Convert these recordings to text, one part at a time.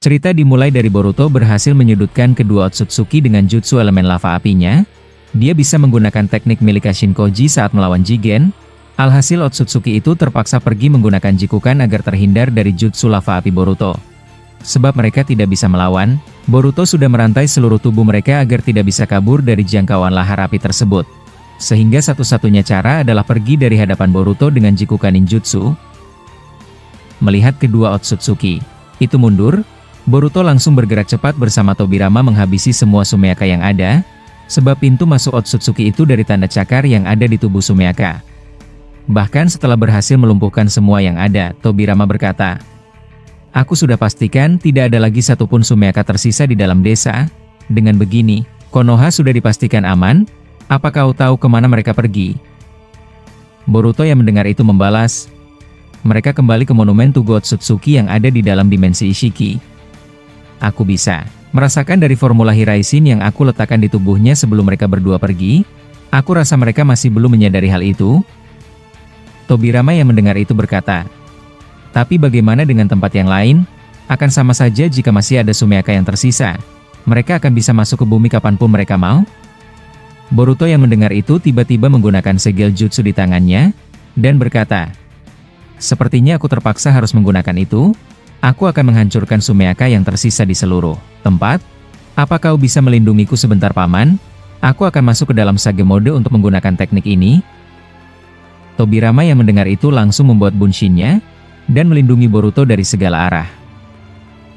Cerita dimulai dari Boruto berhasil menyudutkan kedua Otsutsuki dengan jutsu elemen lava apinya. Dia bisa menggunakan teknik milik Kashinkoji saat melawan Jigen. Alhasil Otsutsuki itu terpaksa pergi menggunakan Jikukan agar terhindar dari jutsu lava api Boruto. Sebab mereka tidak bisa melawan, Boruto sudah merantai seluruh tubuh mereka agar tidak bisa kabur dari jangkauan lahar api tersebut. Sehingga satu-satunya cara adalah pergi dari hadapan Boruto dengan Jikukan ninjutsu. Melihat kedua Otsutsuki itu mundur, Boruto langsung bergerak cepat bersama Tobirama menghabisi semua Sumeaka yang ada, sebab pintu masuk Otsutsuki itu dari tanda cakar yang ada di tubuh Sumeaka. Bahkan setelah berhasil melumpuhkan semua yang ada, Tobirama berkata, "Aku sudah pastikan tidak ada lagi satupun Sumeaka tersisa di dalam desa. Dengan begini, Konoha sudah dipastikan aman. Apa kau tahu kemana mereka pergi?" Boruto yang mendengar itu membalas, "Mereka kembali ke monumen Tugu Otsutsuki yang ada di dalam dimensi Ishiki. Aku bisa merasakan dari formula Hiraisin yang aku letakkan di tubuhnya sebelum mereka berdua pergi. Aku rasa mereka masih belum menyadari hal itu." Tobirama yang mendengar itu berkata, "Tapi bagaimana dengan tempat yang lain? Akan sama saja jika masih ada Sumeaka yang tersisa. Mereka akan bisa masuk ke bumi kapanpun mereka mau." Boruto yang mendengar itu tiba-tiba menggunakan segel jutsu di tangannya, dan berkata, "Sepertinya aku terpaksa harus menggunakan itu. Aku akan menghancurkan Sumeaka yang tersisa di seluruh tempat. Apa kau bisa melindungiku sebentar, Paman? Aku akan masuk ke dalam Sage Mode untuk menggunakan teknik ini." Tobirama yang mendengar itu langsung membuat bunshinnya, dan melindungi Boruto dari segala arah.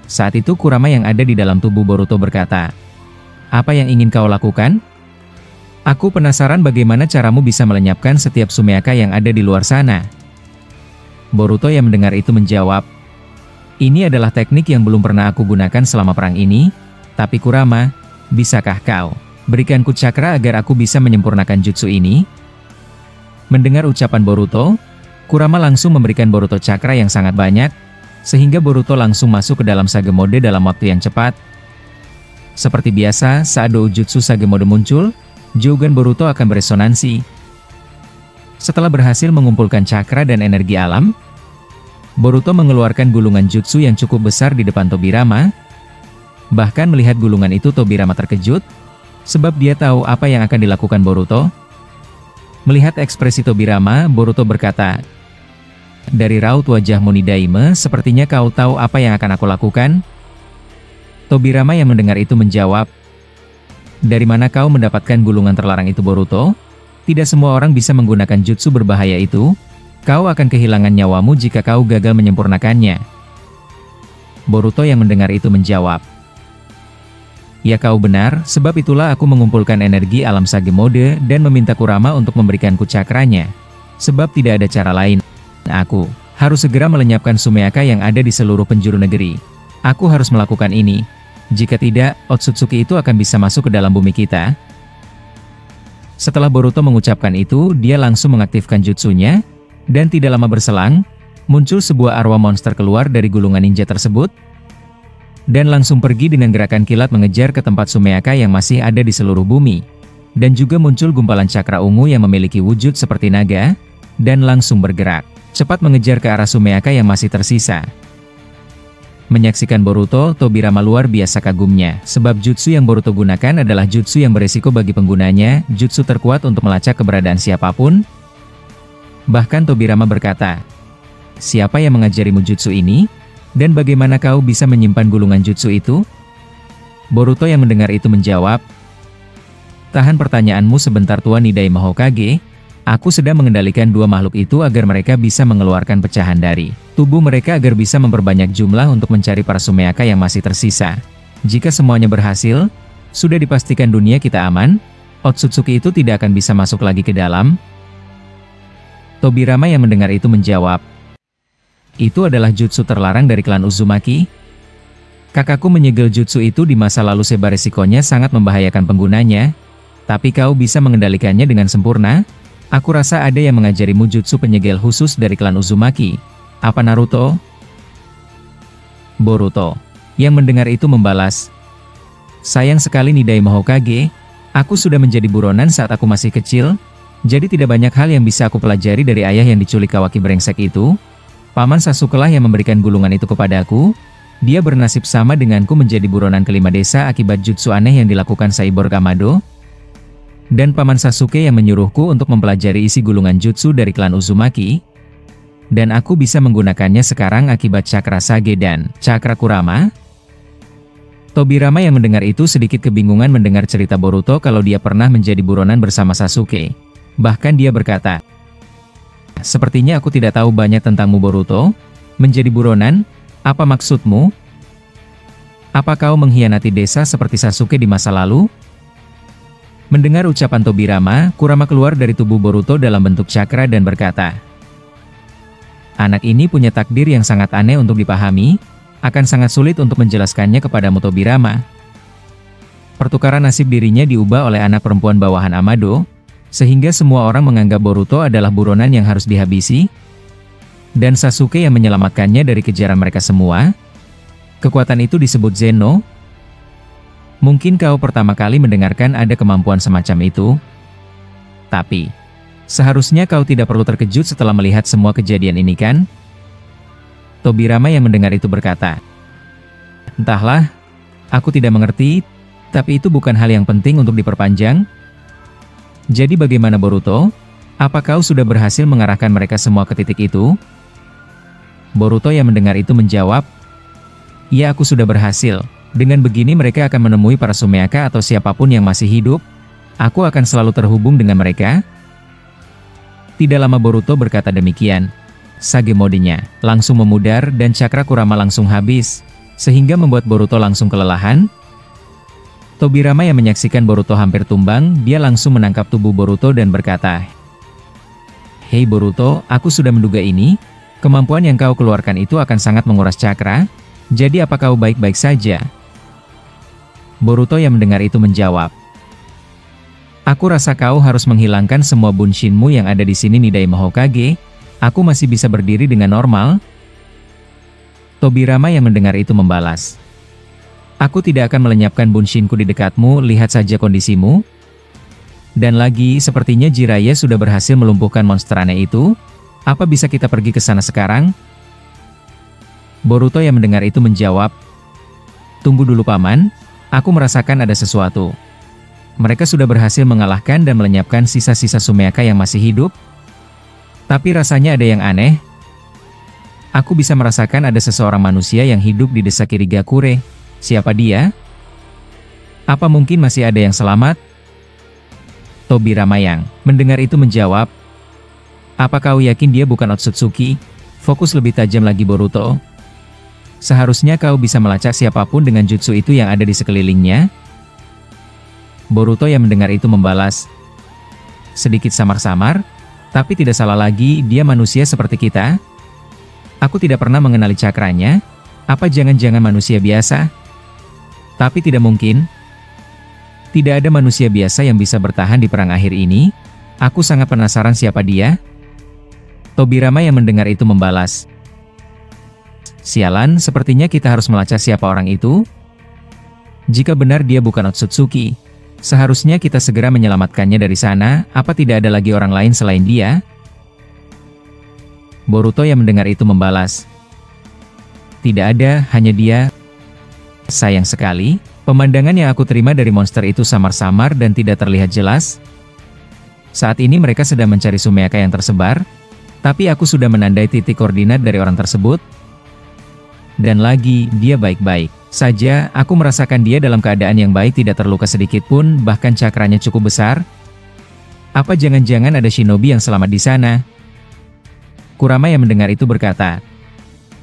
Saat itu Kurama yang ada di dalam tubuh Boruto berkata, "Apa yang ingin kau lakukan? Aku penasaran bagaimana caramu bisa melenyapkan setiap Sumeaka yang ada di luar sana." Boruto yang mendengar itu menjawab, "Ini adalah teknik yang belum pernah aku gunakan selama perang ini, tapi Kurama, bisakah kau berikanku cakra agar aku bisa menyempurnakan jutsu ini?" Mendengar ucapan Boruto, Kurama langsung memberikan Boruto cakra yang sangat banyak, sehingga Boruto langsung masuk ke dalam Sage Mode dalam waktu yang cepat. Seperti biasa, saat doujutsu Sage Mode muncul, Jougan Boruto akan beresonansi. Setelah berhasil mengumpulkan cakra dan energi alam, Boruto mengeluarkan gulungan jutsu yang cukup besar di depan Tobirama. Bahkan melihat gulungan itu Tobirama terkejut, sebab dia tahu apa yang akan dilakukan Boruto. Melihat ekspresi Tobirama, Boruto berkata, "Dari raut wajahmu Nidaime, sepertinya kau tahu apa yang akan aku lakukan?" Tobirama yang mendengar itu menjawab, "Dari mana kau mendapatkan gulungan terlarang itu, Boruto? Tidak semua orang bisa menggunakan jutsu berbahaya itu. Kau akan kehilangan nyawamu jika kau gagal menyempurnakannya." Boruto yang mendengar itu menjawab, "Ya kau benar, sebab itulah aku mengumpulkan energi alam Sage Mode dan meminta Kurama untuk memberikanku cakranya. Sebab tidak ada cara lain. Aku harus segera melenyapkan Sumeaka yang ada di seluruh penjuru negeri. Aku harus melakukan ini. Jika tidak, Otsutsuki itu akan bisa masuk ke dalam bumi kita." Setelah Boruto mengucapkan itu, dia langsung mengaktifkan jutsunya, dan tidak lama berselang, muncul sebuah arwah monster keluar dari gulungan ninja tersebut, dan langsung pergi dengan gerakan kilat mengejar ke tempat Sumeaka yang masih ada di seluruh bumi. Dan juga muncul gumpalan cakra ungu yang memiliki wujud seperti naga, dan langsung bergerak cepat mengejar ke arah Sumeaka yang masih tersisa. Menyaksikan Boruto, Tobirama luar biasa kagumnya, sebab jutsu yang Boruto gunakan adalah jutsu yang beresiko bagi penggunanya, jutsu terkuat untuk melacak keberadaan siapapun. Bahkan Tobirama berkata, "Siapa yang mengajarimu jutsu ini? Dan bagaimana kau bisa menyimpan gulungan jutsu itu?" Boruto yang mendengar itu menjawab, "Tahan pertanyaanmu sebentar Tuan Nidaime Hokage. Aku sedang mengendalikan dua makhluk itu agar mereka bisa mengeluarkan pecahan dari tubuh mereka agar bisa memperbanyak jumlah untuk mencari para Sumeaka yang masih tersisa. Jika semuanya berhasil, sudah dipastikan dunia kita aman. Otsutsuki itu tidak akan bisa masuk lagi ke dalam." Tobirama yang mendengar itu menjawab, "Itu adalah jutsu terlarang dari klan Uzumaki. Kakakku menyegel jutsu itu di masa lalu sebab resikonya sangat membahayakan penggunanya. Tapi kau bisa mengendalikannya dengan sempurna. Aku rasa ada yang mengajarimu jutsu penyegel khusus dari klan Uzumaki. Apa Naruto?" Boruto yang mendengar itu membalas, "Sayang sekali Nidaime Hokage, aku sudah menjadi buronan saat aku masih kecil. Jadi tidak banyak hal yang bisa aku pelajari dari ayah yang diculik Kawaki brengsek itu. Paman Sasuke lah yang memberikan gulungan itu kepadaku. Dia bernasib sama denganku menjadi buronan kelima desa akibat jutsu aneh yang dilakukan Cyborg Amado. Dan Paman Sasuke yang menyuruhku untuk mempelajari isi gulungan jutsu dari klan Uzumaki. Dan aku bisa menggunakannya sekarang akibat Cakra Sage dan Cakra Kurama. Tobirama yang mendengar itu sedikit kebingungan mendengar cerita Boruto kalau dia pernah menjadi buronan bersama Sasuke. Bahkan dia berkata, "Sepertinya aku tidak tahu banyak tentangmu Boruto. Menjadi buronan? Apa maksudmu? Apa kau mengkhianati desa seperti Sasuke di masa lalu?" Mendengar ucapan Tobirama, Kurama keluar dari tubuh Boruto dalam bentuk cakra dan berkata, "Anak ini punya takdir yang sangat aneh untuk dipahami, akan sangat sulit untuk menjelaskannya kepadamu Tobirama." Pertukaran nasib dirinya diubah oleh anak perempuan bawahan Amado, sehingga semua orang menganggap Boruto adalah buronan yang harus dihabisi, dan Sasuke yang menyelamatkannya dari kejaran mereka semua. Kekuatan itu disebut Zeno. Mungkin kau pertama kali mendengarkan ada kemampuan semacam itu. Tapi, seharusnya kau tidak perlu terkejut setelah melihat semua kejadian ini kan? Tobirama yang mendengar itu berkata, "Entahlah, aku tidak mengerti, tapi itu bukan hal yang penting untuk diperpanjang. Jadi bagaimana Boruto? Apa kau sudah berhasil mengarahkan mereka semua ke titik itu?" Boruto yang mendengar itu menjawab, "Ya, aku sudah berhasil. Dengan begini mereka akan menemui para Sumeaka atau siapapun yang masih hidup. Aku akan selalu terhubung dengan mereka." Tidak lama Boruto berkata demikian. Sage modenya langsung memudar dan Cakra Kurama langsung habis, sehingga membuat Boruto langsung kelelahan. Tobirama yang menyaksikan Boruto hampir tumbang, dia langsung menangkap tubuh Boruto dan berkata, "Hei Boruto, aku sudah menduga ini. Kemampuan yang kau keluarkan itu akan sangat menguras cakra. Jadi apa kau baik-baik saja?" Boruto yang mendengar itu menjawab, "Aku rasa kau harus menghilangkan semua bunshinmu yang ada di sini Nidaima Hokage. Aku masih bisa berdiri dengan normal." Tobirama yang mendengar itu membalas, "Aku tidak akan melenyapkan bunshinku di dekatmu, lihat saja kondisimu. Dan lagi, sepertinya Jiraiya sudah berhasil melumpuhkan monster aneh itu. Apa bisa kita pergi ke sana sekarang?" Boruto yang mendengar itu menjawab, "Tunggu dulu Paman, aku merasakan ada sesuatu. Mereka sudah berhasil mengalahkan dan melenyapkan sisa-sisa Sumeaka yang masih hidup. Tapi rasanya ada yang aneh. Aku bisa merasakan ada seseorang manusia yang hidup di desa Kirigakure. Siapa dia? Apa mungkin masih ada yang selamat?" Tobirama yang mendengar itu menjawab, "Apa kau yakin dia bukan Otsutsuki? Fokus lebih tajam lagi Boruto. Seharusnya kau bisa melacak siapapun dengan jutsu itu yang ada di sekelilingnya." Boruto yang mendengar itu membalas, "Sedikit samar-samar, tapi tidak salah lagi, dia manusia seperti kita. Aku tidak pernah mengenali cakranya. Apa jangan-jangan manusia biasa? Tapi tidak mungkin. Tidak ada manusia biasa yang bisa bertahan di perang akhir ini. Aku sangat penasaran siapa dia." Tobirama yang mendengar itu membalas, "Sialan, sepertinya kita harus melacak siapa orang itu. Jika benar dia bukan Otsutsuki, seharusnya kita segera menyelamatkannya dari sana. Apa tidak ada lagi orang lain selain dia?" Boruto yang mendengar itu membalas, "Tidak ada, hanya dia. Sayang sekali, pemandangan yang aku terima dari monster itu samar-samar dan tidak terlihat jelas. Saat ini mereka sedang mencari Sumeaka yang tersebar, tapi aku sudah menandai titik koordinat dari orang tersebut. Dan lagi, dia baik-baik saja. Aku merasakan dia dalam keadaan yang baik, tidak terluka sedikit pun, bahkan cakranya cukup besar. Apa jangan-jangan ada shinobi yang selamat di sana?" Kurama yang mendengar itu berkata,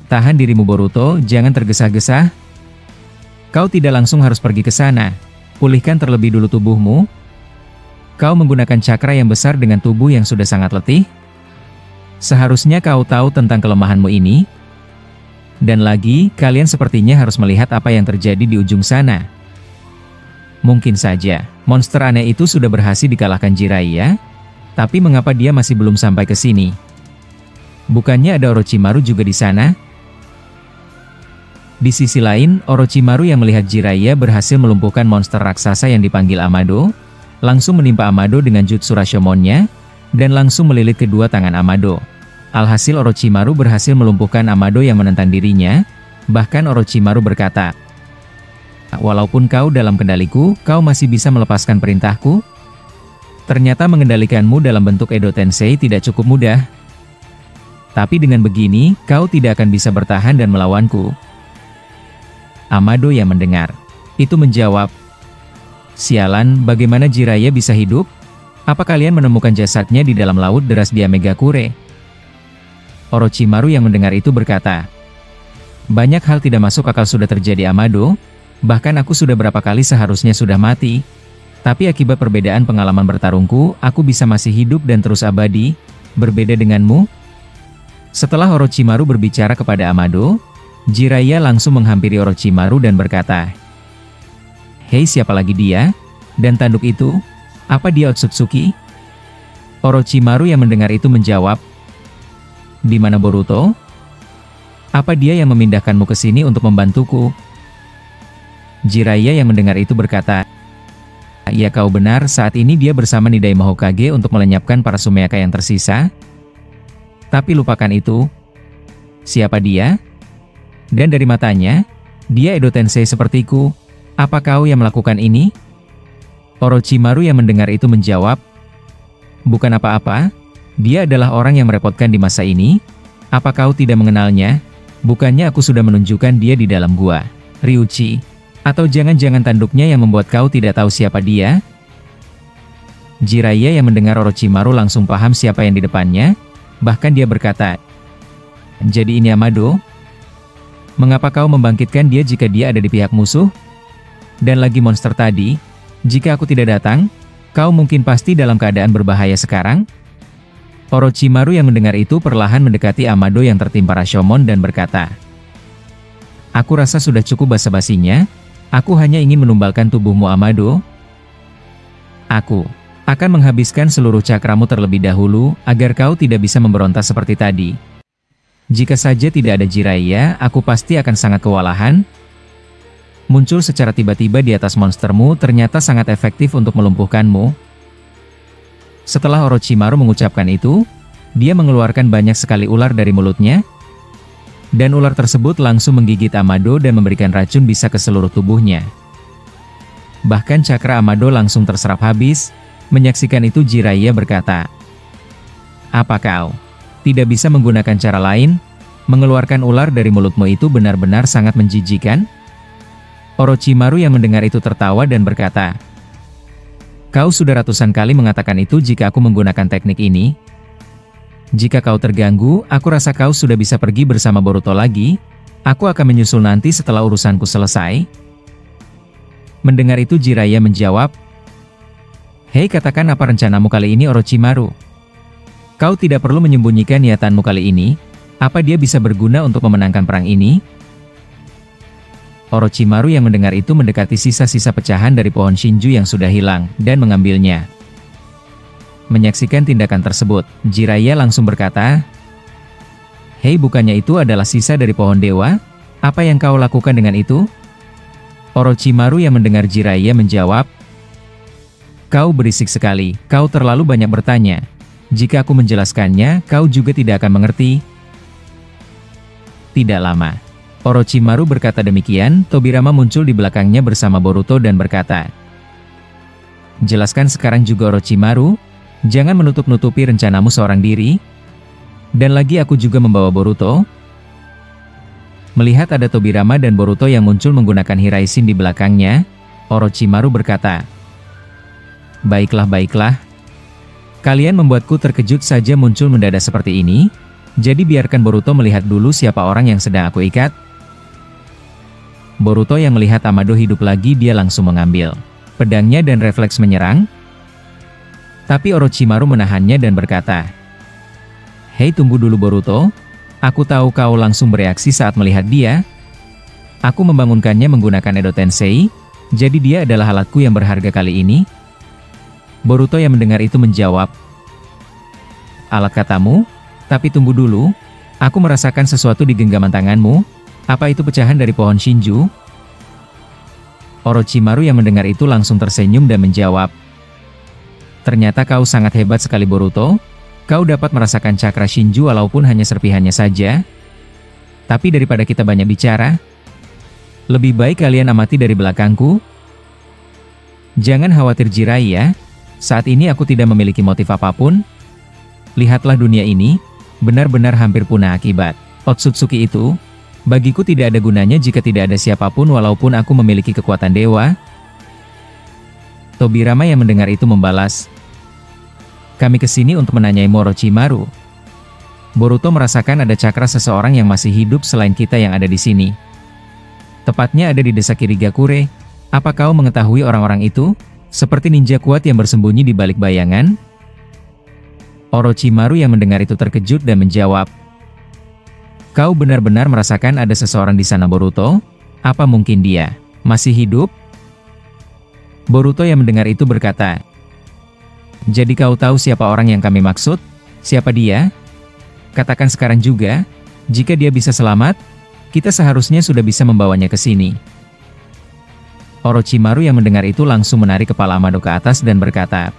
"Tahan dirimu Boruto, jangan tergesa-gesa. Kau tidak langsung harus pergi ke sana. Pulihkan terlebih dulu tubuhmu. Kau menggunakan cakra yang besar dengan tubuh yang sudah sangat letih. Seharusnya kau tahu tentang kelemahanmu ini. Dan lagi, kalian sepertinya harus melihat apa yang terjadi di ujung sana. Mungkin saja, monster aneh itu sudah berhasil dikalahkan Jiraiya. Tapi mengapa dia masih belum sampai ke sini? Bukannya ada Orochimaru juga di sana?" Di sisi lain, Orochimaru yang melihat Jiraiya berhasil melumpuhkan monster raksasa yang dipanggil Amado, langsung menimpa Amado dengan jutsu Rashomonnya, dan langsung melilit kedua tangan Amado. Alhasil Orochimaru berhasil melumpuhkan Amado yang menentang dirinya. Bahkan Orochimaru berkata, "Walaupun kau dalam kendaliku, kau masih bisa melepaskan perintahku? Ternyata mengendalikanmu dalam bentuk Edo Tensei tidak cukup mudah. Tapi dengan begini, kau tidak akan bisa bertahan dan melawanku." Amado yang mendengar itu menjawab, "Sialan, bagaimana Jiraiya bisa hidup? Apa kalian menemukan jasadnya di dalam laut deras di Amegakure?" Orochimaru yang mendengar itu berkata, "Banyak hal tidak masuk akal sudah terjadi Amado, bahkan aku sudah berapa kali seharusnya sudah mati. Tapi akibat perbedaan pengalaman bertarungku, aku bisa masih hidup dan terus abadi, berbeda denganmu." Setelah Orochimaru berbicara kepada Amado, Jiraiya langsung menghampiri Orochimaru dan berkata, "Hei, siapa lagi dia? Dan tanduk itu? Apa dia Otsutsuki?" Orochimaru yang mendengar itu menjawab, "Di mana Boruto? Apa dia yang memindahkanmu ke sini untuk membantuku?" Jiraiya yang mendengar itu berkata, "Ya, kau benar, saat ini dia bersama Nidaima Hokage untuk melenyapkan para Sumeaka yang tersisa. Tapi lupakan itu. Siapa dia? Dan dari matanya, dia Edo Tensei sepertiku. Apa kau yang melakukan ini?" Orochimaru yang mendengar itu menjawab, "Bukan apa-apa, dia adalah orang yang merepotkan di masa ini. Apa kau tidak mengenalnya? Bukannya aku sudah menunjukkan dia di dalam gua, Ryuchi? Atau jangan-jangan tanduknya yang membuat kau tidak tahu siapa dia?" Jiraiya yang mendengar Orochimaru langsung paham siapa yang di depannya, bahkan dia berkata, "Jadi ini Amado? Mengapa kau membangkitkan dia jika dia ada di pihak musuh? Dan lagi monster tadi, jika aku tidak datang, kau mungkin pasti dalam keadaan berbahaya sekarang?" Orochimaru yang mendengar itu perlahan mendekati Amado yang tertimpa Rashomon dan berkata, "Aku rasa sudah cukup basa-basinya, aku hanya ingin menumbalkan tubuhmu Amado. Aku akan menghabiskan seluruh cakramu terlebih dahulu, agar kau tidak bisa memberontak seperti tadi. Jika saja tidak ada Jiraiya, aku pasti akan sangat kewalahan." Muncul secara tiba-tiba di atas monstermu ternyata sangat efektif untuk melumpuhkanmu. Setelah Orochimaru mengucapkan itu, dia mengeluarkan banyak sekali ular dari mulutnya, dan ular tersebut langsung menggigit Amado dan memberikan racun bisa ke seluruh tubuhnya. Bahkan cakra Amado langsung terserap habis. Menyaksikan itu Jiraiya berkata, "Apa kau tidak bisa menggunakan cara lain? Mengeluarkan ular dari mulutmu itu benar-benar sangat menjijikan." Orochimaru yang mendengar itu tertawa dan berkata, "Kau sudah ratusan kali mengatakan itu jika aku menggunakan teknik ini. Jika kau terganggu, aku rasa kau sudah bisa pergi bersama Boruto lagi. Aku akan menyusul nanti setelah urusanku selesai." Mendengar itu Jiraiya menjawab, "Hei, katakan apa rencanamu kali ini Orochimaru? Kau tidak perlu menyembunyikan niatanmu kali ini. Apa dia bisa berguna untuk memenangkan perang ini?" Orochimaru yang mendengar itu mendekati sisa-sisa pecahan dari pohon Shinju yang sudah hilang, dan mengambilnya. Menyaksikan tindakan tersebut, Jiraiya langsung berkata, "Hei, bukannya itu adalah sisa dari pohon dewa? Apa yang kau lakukan dengan itu?" Orochimaru yang mendengar Jiraiya menjawab, "Kau berisik sekali, kau terlalu banyak bertanya. Jika aku menjelaskannya, kau juga tidak akan mengerti." Tidak lama, Orochimaru berkata demikian, Tobirama muncul di belakangnya bersama Boruto dan berkata, "Jelaskan sekarang juga Orochimaru, jangan menutup-nutupi rencanamu seorang diri. Dan lagi aku juga membawa Boruto." Melihat ada Tobirama dan Boruto yang muncul menggunakan Hiraishin di belakangnya, Orochimaru berkata, Baiklah. Kalian membuatku terkejut saja muncul mendadak seperti ini, jadi biarkan Boruto melihat dulu siapa orang yang sedang aku ikat." Boruto yang melihat Amado hidup lagi, dia langsung mengambil pedangnya dan refleks menyerang. Tapi Orochimaru menahannya dan berkata, "Hei, tunggu dulu Boruto. Aku tahu kau langsung bereaksi saat melihat dia. Aku membangunkannya menggunakan Edo Tensei, jadi dia adalah alatku yang berharga kali ini." Boruto yang mendengar itu menjawab, "Alat katamu? Tapi tunggu dulu, aku merasakan sesuatu di genggaman tanganmu. Apa itu pecahan dari pohon Shinju?" Orochimaru yang mendengar itu langsung tersenyum dan menjawab, "Ternyata kau sangat hebat sekali Boruto. Kau dapat merasakan cakra Shinju walaupun hanya serpihannya saja." Tapi daripada kita banyak bicara, lebih baik kalian amati dari belakangku. Jangan khawatir Jiraiya, saat ini aku tidak memiliki motif apapun. Lihatlah dunia ini, benar-benar hampir punah akibat Otsutsuki itu. Bagiku tidak ada gunanya jika tidak ada siapapun walaupun aku memiliki kekuatan dewa. Tobirama yang mendengar itu membalas, kami kesini untuk menanyai Orochimaru. Boruto merasakan ada cakra seseorang yang masih hidup selain kita yang ada di sini. Tepatnya ada di desa Kirigakure. Apa kau mengetahui orang-orang itu? Seperti ninja kuat yang bersembunyi di balik bayangan? Orochimaru yang mendengar itu terkejut dan menjawab, kau benar-benar merasakan ada seseorang di sana Boruto? Apa mungkin dia masih hidup? Boruto yang mendengar itu berkata, jadi kau tahu siapa orang yang kami maksud? Siapa dia? Katakan sekarang juga, jika dia bisa selamat, kita seharusnya sudah bisa membawanya ke sini. Orochimaru yang mendengar itu langsung menarik kepala Amado ke atas dan berkata,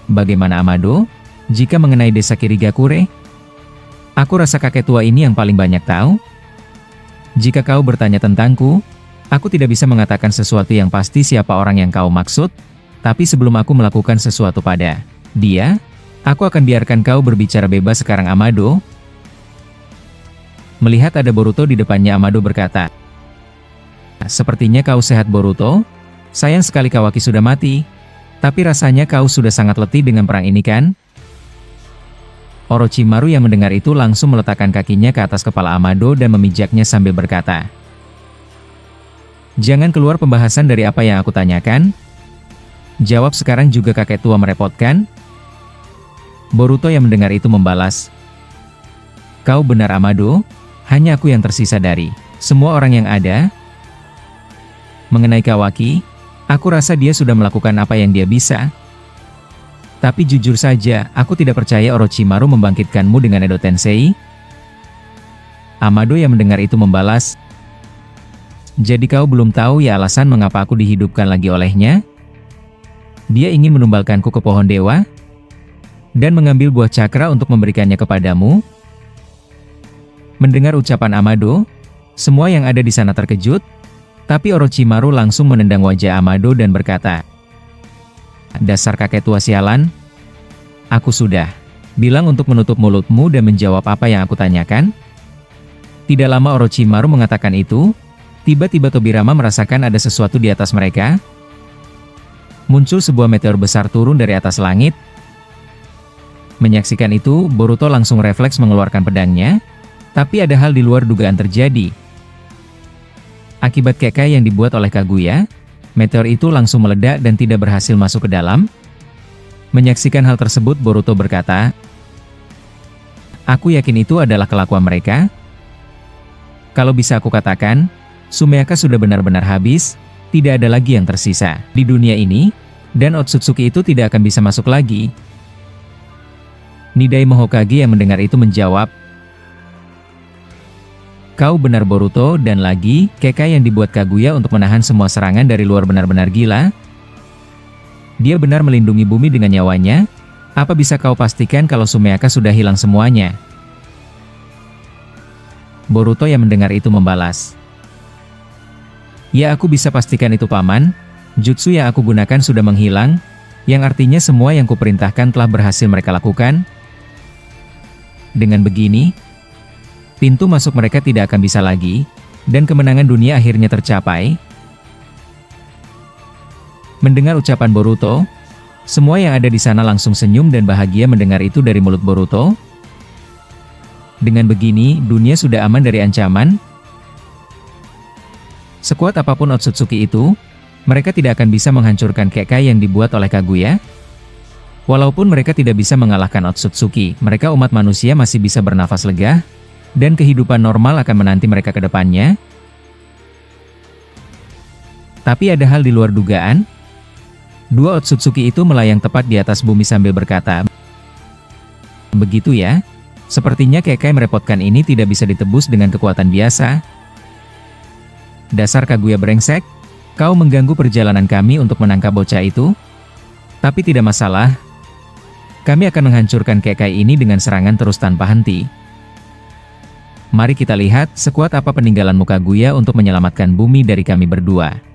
bagaimana Amado? Jika mengenai desa Kirigakure? Aku rasa kakek tua ini yang paling banyak tahu. Jika kau bertanya tentangku, aku tidak bisa mengatakan sesuatu yang pasti siapa orang yang kau maksud, tapi sebelum aku melakukan sesuatu pada dia, aku akan biarkan kau berbicara bebas sekarang Amado. Melihat ada Boruto di depannya, Amado berkata, sepertinya kau sehat Boruto, sayang sekali Kawaki sudah mati, tapi rasanya kau sudah sangat letih dengan perang ini kan? Orochimaru yang mendengar itu langsung meletakkan kakinya ke atas kepala Amado dan memijaknya sambil berkata, jangan keluar pembahasan dari apa yang aku tanyakan. Jawab sekarang juga kakek tua merepotkan. Boruto yang mendengar itu membalas, kau benar Amado, hanya aku yang tersisa dari semua orang yang ada. Mengenai Kawaki, aku rasa dia sudah melakukan apa yang dia bisa. Tapi jujur saja, aku tidak percaya Orochimaru membangkitkanmu dengan Edo Tensei. Amado yang mendengar itu membalas, jadi kau belum tahu ya alasan mengapa aku dihidupkan lagi olehnya? Dia ingin menumbalkanku ke pohon dewa dan mengambil buah cakra untuk memberikannya kepadamu. Mendengar ucapan Amado, semua yang ada di sana terkejut, tapi Orochimaru langsung menendang wajah Amado dan berkata, dasar kakek tua sialan, aku sudah bilang untuk menutup mulutmu dan menjawab apa yang aku tanyakan. Tidak lama Orochimaru mengatakan itu, tiba-tiba Tobirama merasakan ada sesuatu di atas mereka. Muncul sebuah meteor besar turun dari atas langit. Menyaksikan itu, Boruto langsung refleks mengeluarkan pedangnya, tapi ada hal di luar dugaan terjadi. Akibat kekai yang dibuat oleh Kaguya, meteor itu langsung meledak dan tidak berhasil masuk ke dalam. Menyaksikan hal tersebut, Boruto berkata, aku yakin itu adalah kelakuan mereka. Kalau bisa aku katakan, Sumeaka sudah benar-benar habis, tidak ada lagi yang tersisa di dunia ini, dan Otsutsuki itu tidak akan bisa masuk lagi. Nidai Hokage yang mendengar itu menjawab, kau benar Boruto, dan lagi, kekai yang dibuat Kaguya untuk menahan semua serangan dari luar benar-benar gila. Dia benar melindungi bumi dengan nyawanya. Apa bisa kau pastikan kalau Sumeaka sudah hilang semuanya? Boruto yang mendengar itu membalas, ya aku bisa pastikan itu paman. Jutsu yang aku gunakan sudah menghilang, yang artinya semua yang kuperintahkan telah berhasil mereka lakukan. Dengan begini, pintu masuk mereka tidak akan bisa lagi, dan kemenangan dunia akhirnya tercapai. Mendengar ucapan Boruto, semua yang ada di sana langsung senyum dan bahagia mendengar itu dari mulut Boruto. Dengan begini, dunia sudah aman dari ancaman. Sekuat apapun Otsutsuki itu, mereka tidak akan bisa menghancurkan kekai yang dibuat oleh Kaguya. Walaupun mereka tidak bisa mengalahkan Otsutsuki, mereka umat manusia masih bisa bernafas lega, dan kehidupan normal akan menanti mereka ke depannya. Tapi ada hal di luar dugaan. Dua Otsutsuki itu melayang tepat di atas bumi sambil berkata, begitu ya, sepertinya kekai merepotkan ini tidak bisa ditebus dengan kekuatan biasa. Dasar Kaguya brengsek, kau mengganggu perjalanan kami untuk menangkap bocah itu. Tapi tidak masalah, kami akan menghancurkan kekai ini dengan serangan terus tanpa henti. Mari kita lihat sekuat apa peninggalan Mukaguya untuk menyelamatkan bumi dari kami berdua.